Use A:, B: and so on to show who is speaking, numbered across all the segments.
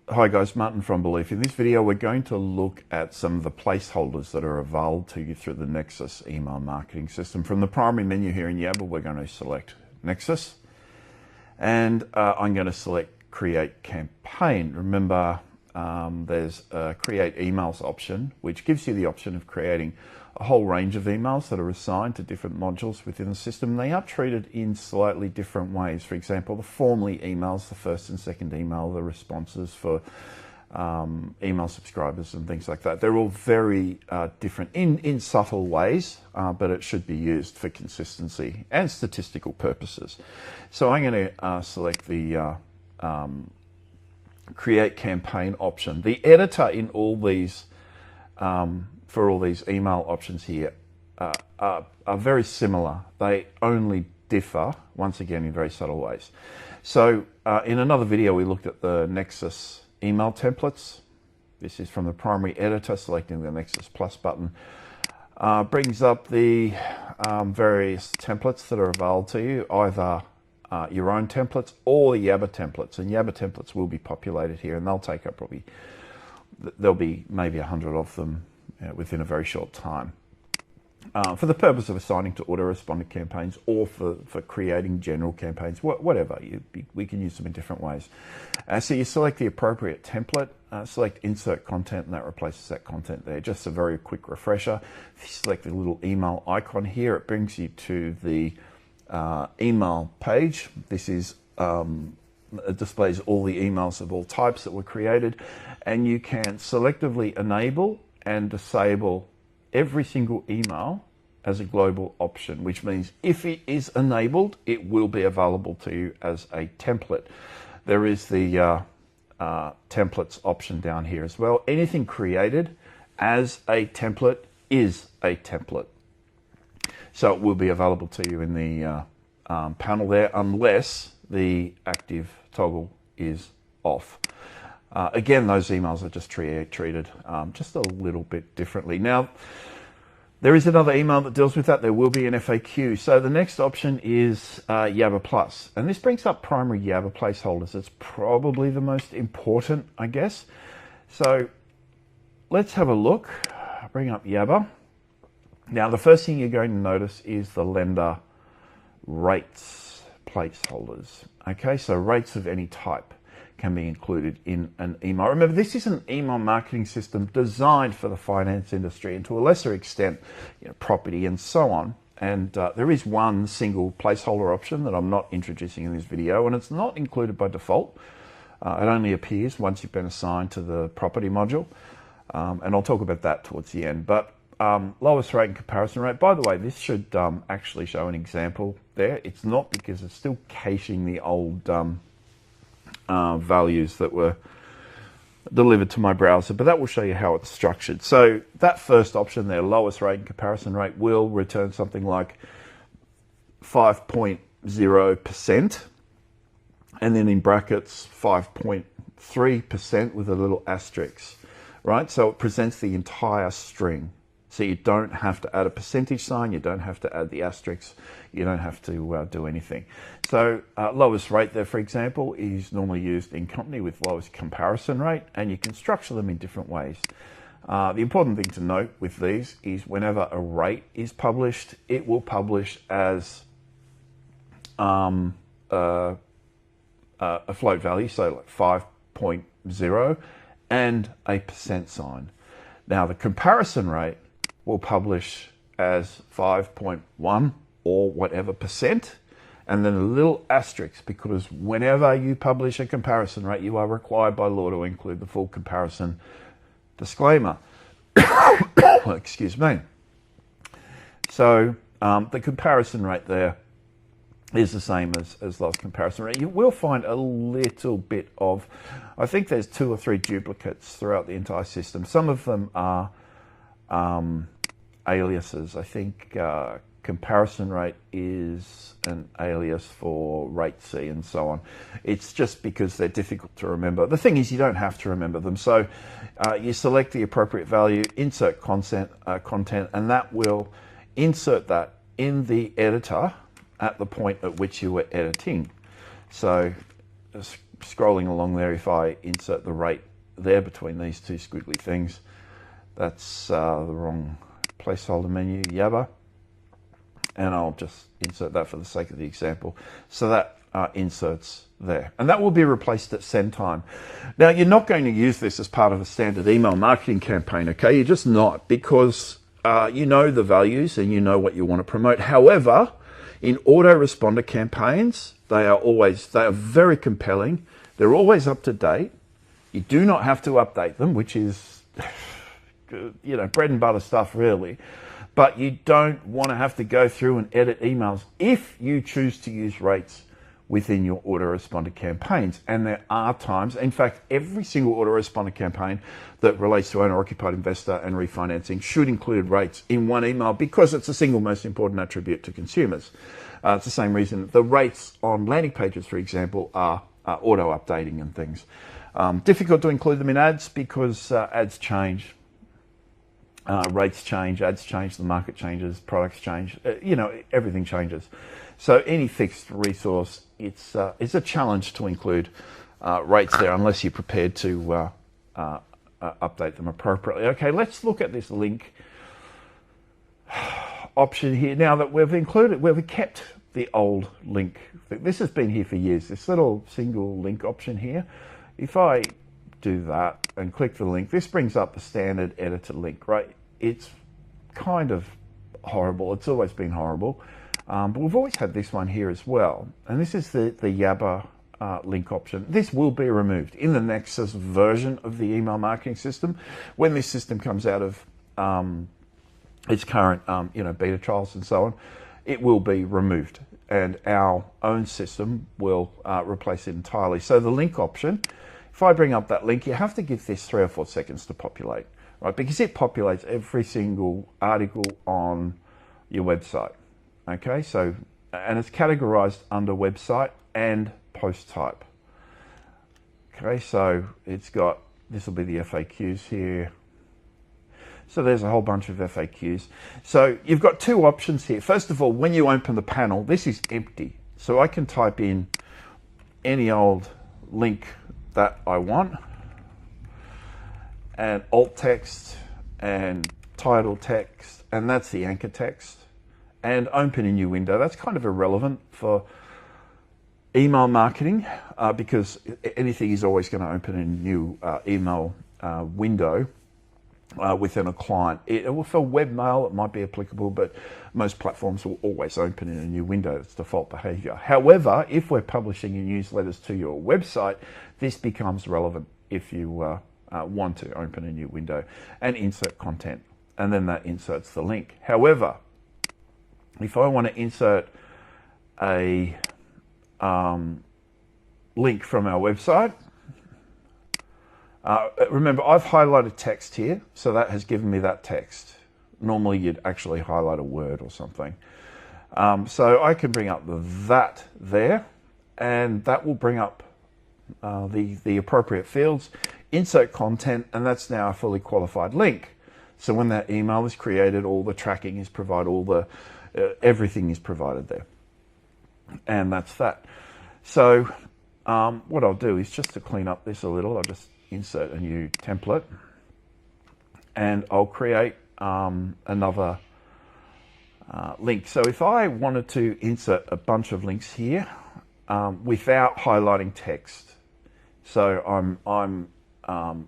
A: Hi guys, Martin from Belief. In this video we're going to look at some of the placeholders that are available to you through the Nexus email marketing system. From the primary menu here in Yabba, we're going to select Nexus and I'm going to select Create Campaign. Remember there's a Create Emails option which gives you the option of creating a whole range of emails that are assigned to different modules within the system. They are treated in slightly different ways. For example, the formally emails, the first and second email, the responses for email subscribers and things like that. They're all very different in subtle ways, but it should be used for consistency and statistical purposes. So I'm going to select the Create Campaign option. The editor in all these for all these email options here are very similar. They only differ, once again, in very subtle ways. So in another video, we looked at the Nexus email templates. This is from the primary editor, selecting the Nexus Plus button. Brings up the various templates that are available to you, either your own templates or the Yabba templates. And Yabba templates will be populated here, and they'll take up probably, there'll be maybe 100 of them within a very short time, for the purpose of assigning to autoresponder campaigns or for creating general campaigns, whatever. We can use them in different ways. So you select the appropriate template, select insert content, and that replaces that content there. Just a very quick refresher. If you select the little email icon here, it brings you to the email page. This is it displays all the emails of all types that were created, and you can selectively enable and disable every single email as a global option, which means if it is enabled, it will be available to you as a template. There is the templates option down here as well. Anything created as a template is a template. So it will be available to you in the panel there, unless the active toggle is off. Again, those emails are just treated just a little bit differently. Now, there is another email that deals with that. There will be an FAQ. So the next option is Yabba Plus. And this brings up primary Yabba placeholders. It's probably the most important, I guess. So let's have a look. Bring up Yabba. Now, the first thing you're going to notice is the lender rates placeholders. Okay, so rates of any type can be included in an email. Remember, this is an email marketing system designed for the finance industry and to a lesser extent, property and so on. And there is one single placeholder option that I'm not introducing in this video, and it's not included by default. It only appears once you've been assigned to the property module. And I'll talk about that towards the end. But lowest rate and comparison rate. By the way, this should actually show an example there. It's not, because it's still caching the old values that were delivered to my browser, but that will show you how it's structured. So that first option there, lowest rate and comparison rate, will return something like 5.0%, and then in brackets 5.3% with a little asterisk, right? So it presents the entire string. So you don't have to add a percentage sign, you don't have to add the asterisks, you don't have to do anything. So lowest rate there, for example, is normally used in company with lowest comparison rate, and you can structure them in different ways. The important thing to note with these is whenever a rate is published, it will publish as a float value, so like 5.0 and a percent sign. Now the comparison rate will publish as 5.1 or whatever percent, and then a little asterisk, because whenever you publish a comparison rate, you are required by law to include the full comparison disclaimer. Excuse me. So the comparison rate there is the same as last comparison rate. You will find a little bit of, I think there's 2 or 3 duplicates throughout the entire system. Some of them are aliases. I think comparison rate is an alias for rate C and so on. It's just because they're difficult to remember. The thing is, you don't have to remember them. So you select the appropriate value, insert content, and that will insert that in the editor at the point at which you were editing. So scrolling along there, if I insert the rate there between these two squiggly things, that's the wrong placeholder menu, yabba. And I'll just insert that for the sake of the example. So that inserts there. And that will be replaced at send time. Now, you're not going to use this as part of a standard email marketing campaign, okay? You're just not, because you know the values and you know what you want to promote. However, in autoresponder campaigns, they are very compelling. They're always up to date. You do not have to update them, which is, bread and butter stuff, really. But you don't want to have to go through and edit emails if you choose to use rates within your autoresponder campaigns. And there are times, in fact, every single autoresponder campaign that relates to owner-occupied investor and refinancing should include rates in one email, because it's the single most important attribute to consumers. It's the same reason the rates on landing pages, for example, are auto-updating and things. Difficult to include them in ads because ads change. Rates change, ads change, the market changes, products change, everything changes. So any fixed resource, it's a challenge to include rates there unless you're prepared to update them appropriately. Okay, let's look at this link option here. Now that we've kept the old link. This has been here for years, this little single link option here. If I do that and click the link, this brings up the standard editor link, right? It's kind of horrible. It's always been horrible. But we've always had this one here as well. And this is the Yabba link option. This will be removed in the Nexus version of the email marketing system. When this system comes out of its current beta trials and so on, it will be removed. And our own system will replace it entirely. So the link option, if I bring up that link, you have to give this 3 or 4 seconds to populate, right? Because it populates every single article on your website. Okay, so, and it's categorized under website and post type. Okay, so it's got, this will be the FAQs here. So there's a whole bunch of FAQs. So you've got 2 options here. First of all, when you open the panel, this is empty. So I can type in any old link that I want, and alt text and title text, and that's the anchor text, and open a new window. That's kind of irrelevant for email marketing because anything is always going to open a new email window within a client. For webmail, it might be applicable, but most platforms will always open in a new window. It's default behavior. However, if we're publishing your newsletters to your website, this becomes relevant if you want to open a new window and insert content, and then that inserts the link. However, if I want to insert a link from our website, remember I've highlighted text here, so that has given me that text. Normally you'd actually highlight a word or something. So I can bring up that there, and that will bring up the appropriate fields, insert content, and that's now a fully qualified link. So when that email is created, all the tracking is provided, everything is provided there. And that's that. So what I'll do is, just to clean up this a little, I'll just insert a new template, and I'll create another link. So if I wanted to insert a bunch of links here without highlighting text, so I'm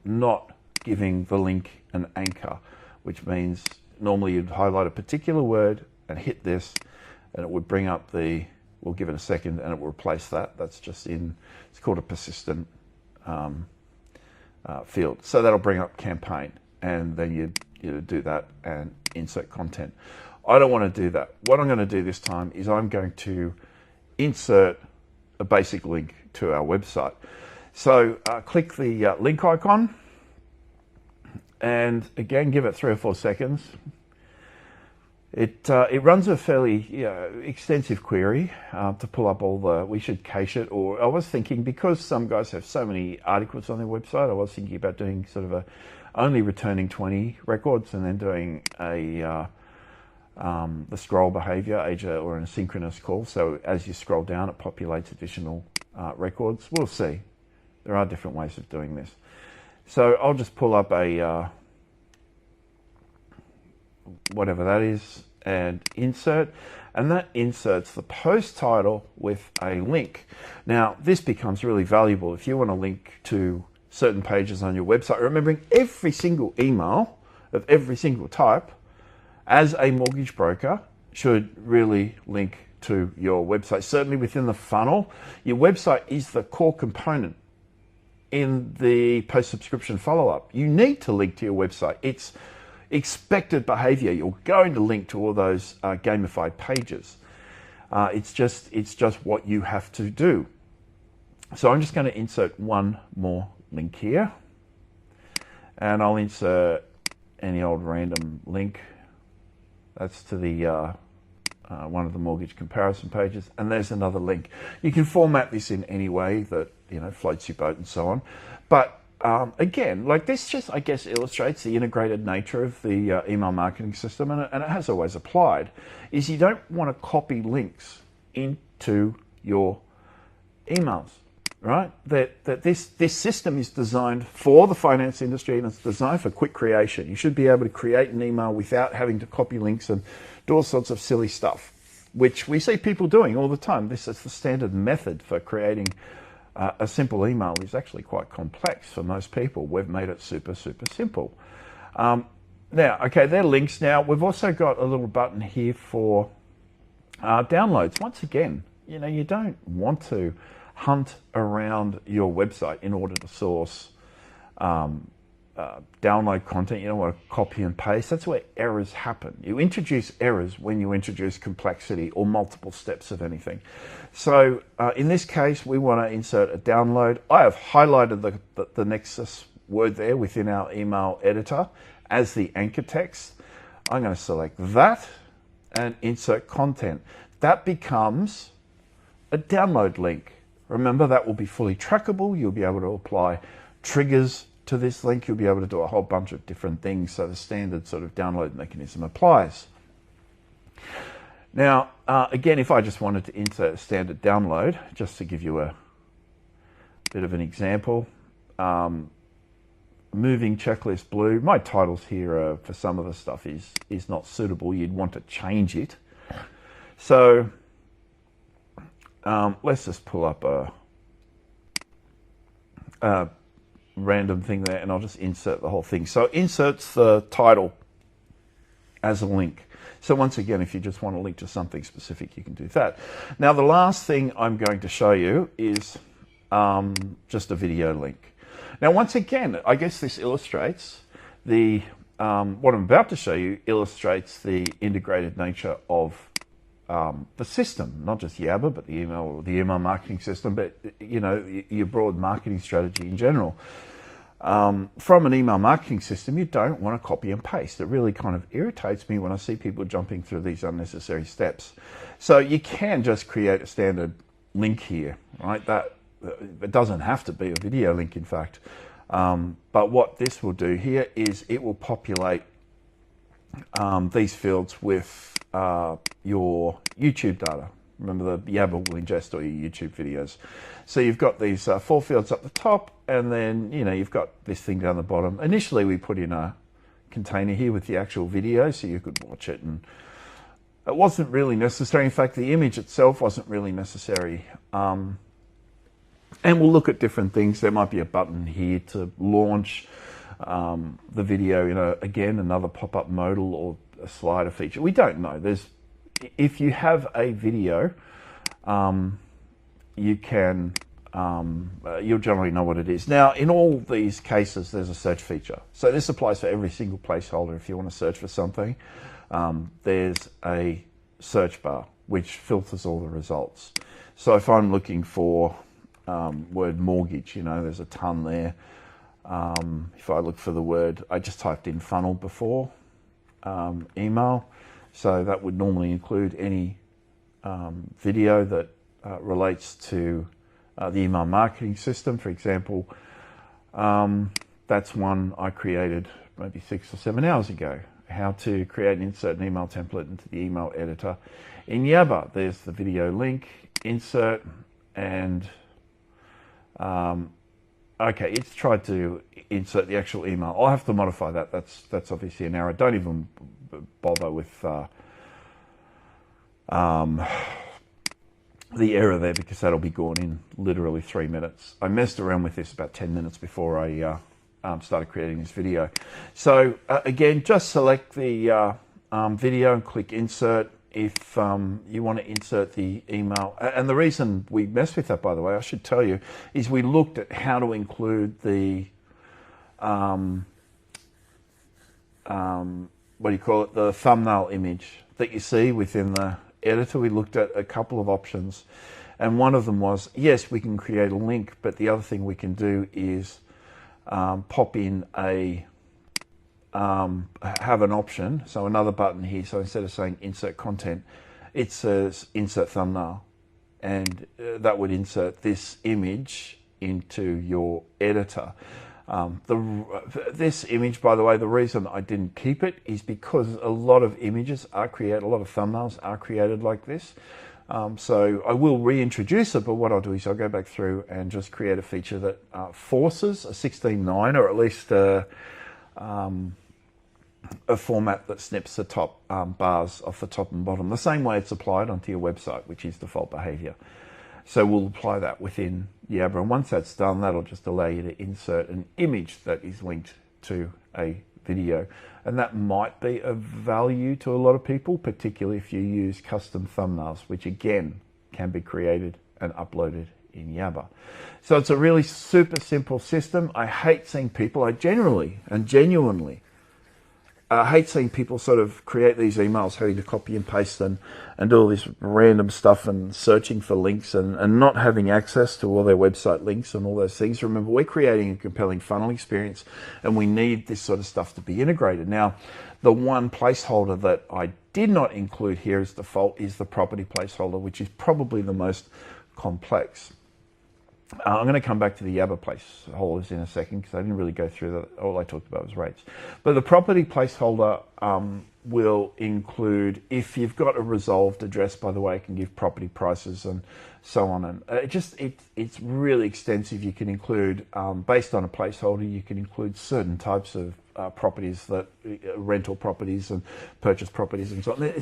A: not giving the link an anchor, which means normally you'd highlight a particular word and hit this, and it would bring up we'll give it a second, and it will replace that. That's just it's called a persistent field. So that'll bring up campaign, and then you do that and insert content. I don't want to do that. What I'm going to do this time is I'm going to insert a basic link to our website. So click the link icon, and again, give it 3 or 4 seconds. It runs a fairly extensive query to pull up we should cache it, or I was thinking, because some guys have so many articles on their website, I was thinking about doing sort of only returning 20 records and then doing the scroll behavior, or an asynchronous call. So as you scroll down, it populates additional records. We'll see. There are different ways of doing this. So I'll just pull up a whatever that is and insert, and that inserts the post title with a link. Now this becomes really valuable if you want to link to certain pages on your website, remembering every single email of every single type as a mortgage broker should really link to your website. Certainly within the funnel, your website is the core component in the post-subscription follow-up. You need to link to your website. It's expected behavior. You're going to link to all those gamified pages. It's just what you have to do. So I'm just going to insert one more link here, and I'll insert any old random link. That's to the one of the mortgage comparison pages, and there's another link. You can format this in any way that floats your boat and so on. But again, like this just, I guess, illustrates the integrated nature of the email marketing system, and it has always applied, is you don't want to copy links into your emails, right? That this system is designed for the finance industry, and it's designed for quick creation. You should be able to create an email without having to copy links and do all sorts of silly stuff, which we see people doing all the time. This is the standard method for creating a simple email. Is actually quite complex for most people. We've made it super, super simple. Now, okay, they're links. Now, we've also got a little button here for downloads. Once again, you don't want to hunt around your website in order to source download content. You don't want to copy and paste. That's where errors happen. You introduce errors when you introduce complexity or multiple steps of anything. So in this case, we want to insert a download. I have highlighted the Nexus word there within our email editor as the anchor text. I'm going to select that and insert content. That becomes a download link. Remember, that will be fully trackable. You'll be able to apply triggers to this link. You'll be able to do a whole bunch of different things, so the standard sort of download mechanism applies. Now, again, if I just wanted to insert a standard download, just to give you a bit of an example, moving checklist blue, my titles here for some of the stuff is not suitable. You'd want to change it. So let's just pull up a random thing there, and I'll just insert the whole thing. So it inserts the title as a link. So once again, if you just want to link to something specific, you can do that. Now, the last thing I'm going to show you is just a video link. Now, once again, I guess this illustrates the what I'm about to show you illustrates the integrated nature of the system, not just Yabba, but the email marketing system, but your broad marketing strategy in general. From an email marketing system, you don't want to copy and paste. It really kind of irritates me when I see people jumping through these unnecessary steps. So you can just create a standard link here, right? That it doesn't have to be a video link, in fact. But what this will do here is it will populate these fields with your YouTube data. Remember, the Yabba will ingest all your YouTube videos. So you've got these 4 fields up the top, and then you've got this thing down the bottom. Initially, we put in a container here with the actual video, so you could watch it, and it wasn't really necessary. In fact, the image itself wasn't really necessary. And we'll look at different things. There might be a button here to launch the video, again, another pop-up modal or a slider feature. We don't know. If you have a video, you can, you'll generally know what it is. Now, in all these cases, there's a search feature. So this applies for every single placeholder. If you want to search for something, there's a search bar which filters all the results. So if I'm looking for word mortgage, there's a ton there. If I look for the word, I just typed in funnel before, email. So that would normally include any video that relates to the email marketing system. For example, that's one I created maybe 6 or 7 hours ago. How to create and insert an email template into the email editor in Yabba. There's the video link, insert, and okay, it's tried to insert the actual email. I'll have to modify that. That's obviously an error. Don't even bother with the error there, because that'll be gone in literally 3 minutes. I messed around with this about 10 minutes before I started creating this video. So again, just select the video and click insert if you want to insert the email. And the reason we messed with that, by the way, I should tell you, is we looked at how to include the what do you call it, the thumbnail image that you see within the editor. We looked at a couple of options, and one of them was, yes, we can create a link, but the other thing we can do is pop in a have an option, so another button here. So instead of saying insert content, it says insert thumbnail, and that would insert this image into your editor. This image, by the way, the reason I didn't keep it is because a lot of images are created, a lot of thumbnails are created like this. So I will reintroduce it, but what I'll do is I'll go back through and just create a feature that forces a 16:9, or at least a format that snips the top bars off the top and bottom, the same way it's applied onto your website, which is default behavior. So we'll apply that within Yabba, and once that's done, that'll just allow you to insert an image that is linked to a video. And that might be of value to a lot of people, particularly if you use custom thumbnails, which again can be created and uploaded in Yabba. So it's a really super simple system. I hate seeing people, I genuinely hate seeing people sort of create these emails, having to copy and paste them and do all this random stuff and searching for links and not having access to all their website links and all those things. Remember, we're creating a compelling funnel experience, and we need this sort of stuff to be integrated. Now, the one placeholder that I did not include here as default is the property placeholder, which is probably the most complex. I'm going to come back to the Yabba placeholders in a second, because I didn't really go through that. All I talked about was rates. But the property placeholder will include, if you've got a resolved address, by the way, it can give property prices and so on. And it's really extensive. You can include, based on a placeholder, you can include certain types of properties, that rental properties and purchase properties and so on.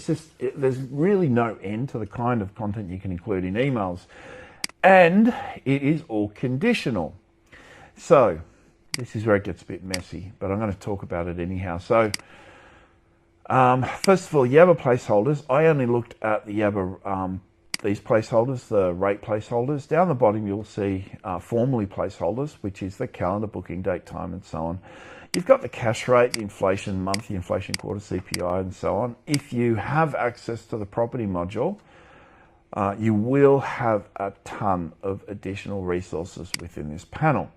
A: There's really no end to the kind of content you can include in emails. And it is all conditional. So this is where it gets a bit messy, but I'm going to talk about it anyhow. So first of all, Yabba placeholders. I only looked at the Yabba, these placeholders, the rate placeholders. Down the bottom, you'll see formally placeholders, which is the calendar, booking date, time, and so on. You've got the cash rate, the inflation, monthly inflation, quarter CPI, and so on. If you have access to the property module, you will have a ton of additional resources within this panel.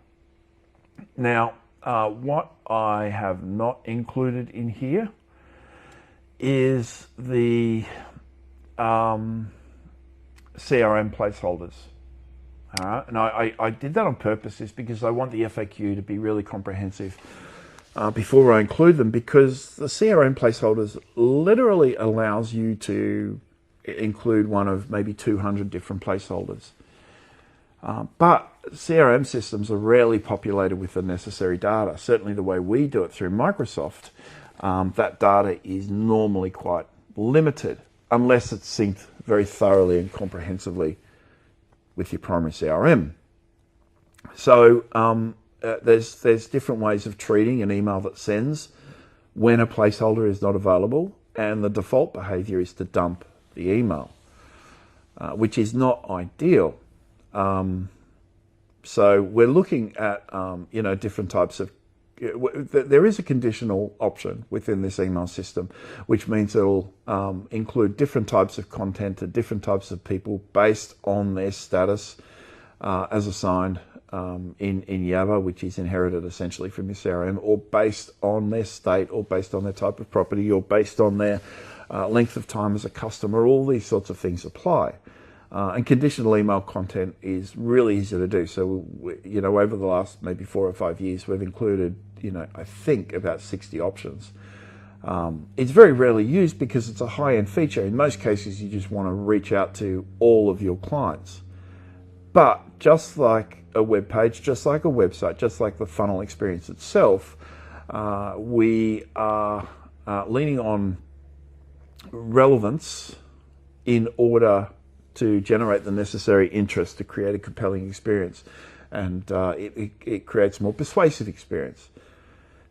A: Now, what I have not included in here is the CRM placeholders. All right, and I did that on purpose, is because I want the FAQ to be really comprehensive before I include them, because the CRM placeholders literally allows you to include one of maybe 200 different placeholders. But CRM systems are rarely populated with the necessary data. Certainly the way we do it through Microsoft, that data is normally quite limited, unless it's synced very thoroughly and comprehensively with your primary CRM. So there's different ways of treating an email that sends when a placeholder is not available, and the default behavior is to dump the email, which is not ideal. So we're looking at different types of. There is a conditional option within this email system, which means it'll include different types of content to different types of people based on their status as assigned in Yabba, which is inherited essentially from your CRM, or based on their state, or based on their type of property, or based on their length of time as a customer. All these sorts of things apply. And conditional email content is really easy to do. So, over the last maybe 4 or 5 years, we've included, I think about 60 options. It's very rarely used because it's a high-end feature. In most cases, you just want to reach out to all of your clients. But just like a web page, just like a website, just like the funnel experience itself, we are leaning on relevance in order to generate the necessary interest to create a compelling experience, and it creates a more persuasive experience.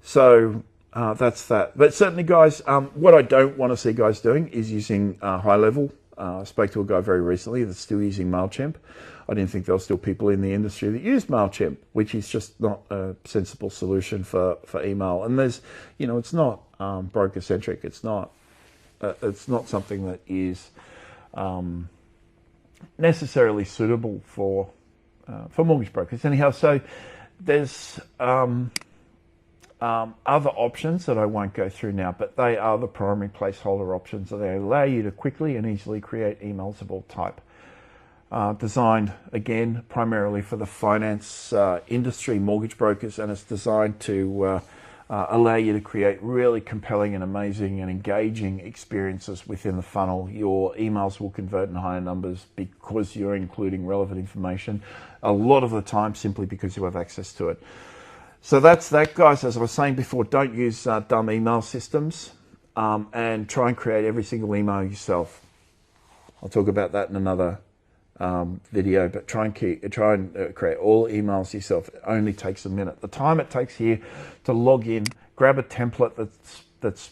A: So that's that. But certainly, guys, what I don't want to see guys doing is using high level. I spoke to a guy very recently that's still using MailChimp. I didn't think there were still people in the industry that use MailChimp, which is just not a sensible solution for email. And there's, it's not broker centric. It's not something that is necessarily suitable for mortgage brokers. Anyhow, so there's other options that I won't go through now, but they are the primary placeholder options. So they allow you to quickly and easily create emails of all type. Designed, again, primarily for the finance industry, mortgage brokers, and it's designed to allow you to create really compelling and amazing and engaging experiences within the funnel. Your emails will convert in higher numbers because you're including relevant information, a lot of the time simply because you have access to it. So that's that, guys. As I was saying before, don't use dumb email systems and try and create every single email yourself. I'll talk about that in another video, but try and create all emails yourself. It only takes a minute. The time it takes here to log in, grab a template that's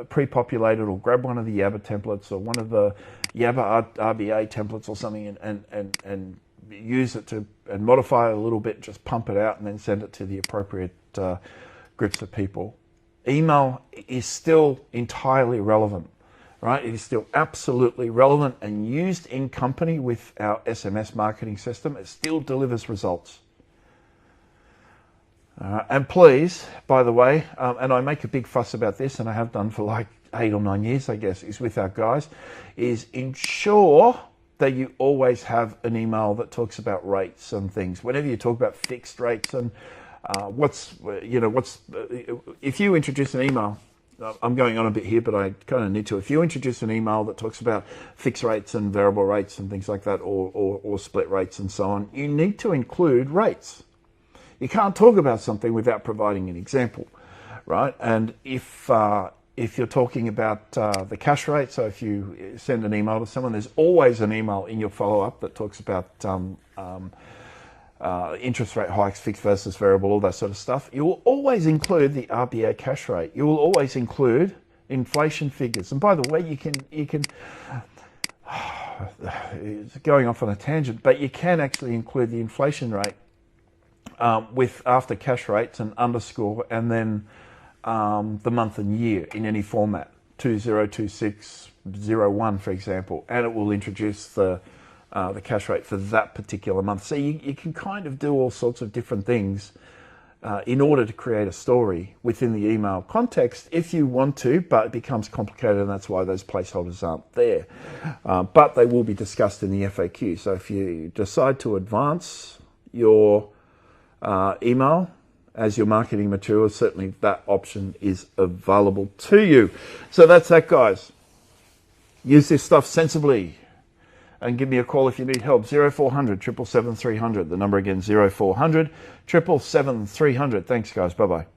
A: pre-populated, or grab one of the Yabba templates or one of the Yabba RBA templates or something, and use it and modify it a little bit, just pump it out and then send it to the appropriate groups of people. Email is still entirely relevant. Right, it is still absolutely relevant and used in company with our SMS marketing system. It still delivers results. And please, by the way, and I make a big fuss about this, and I have done for like 8 or 9 years, I guess, is with our guys, is ensure that you always have an email that talks about rates and things. Whenever you talk about fixed rates and if you introduce an email, I'm going on a bit here, but I kind of need to. If you introduce an email that talks about fixed rates and variable rates and things like that, or split rates and so on, you need to include rates. You can't talk about something without providing an example, right? And if you're talking about the cash rate, so if you send an email to someone, there's always an email in your follow-up that talks about interest rate hikes, fixed versus variable, all that sort of stuff. You will always include the RBA cash rate. You will always include inflation figures. And by the way, you can it's going off on a tangent, but you can actually include the inflation rate with after cash rates and underscore, and then the month and year in any format, 202601, for example, and it will introduce the cash rate for that particular month. So you can kind of do all sorts of different things in order to create a story within the email context if you want to, but it becomes complicated, and that's why those placeholders aren't there. But they will be discussed in the FAQ. So if you decide to advance your email as your marketing material, certainly that option is available to you. So that's that, guys. Use this stuff sensibly. And give me a call if you need help. 0400 777 300. The number again, 0400 777 300. Thanks, guys. Bye-bye.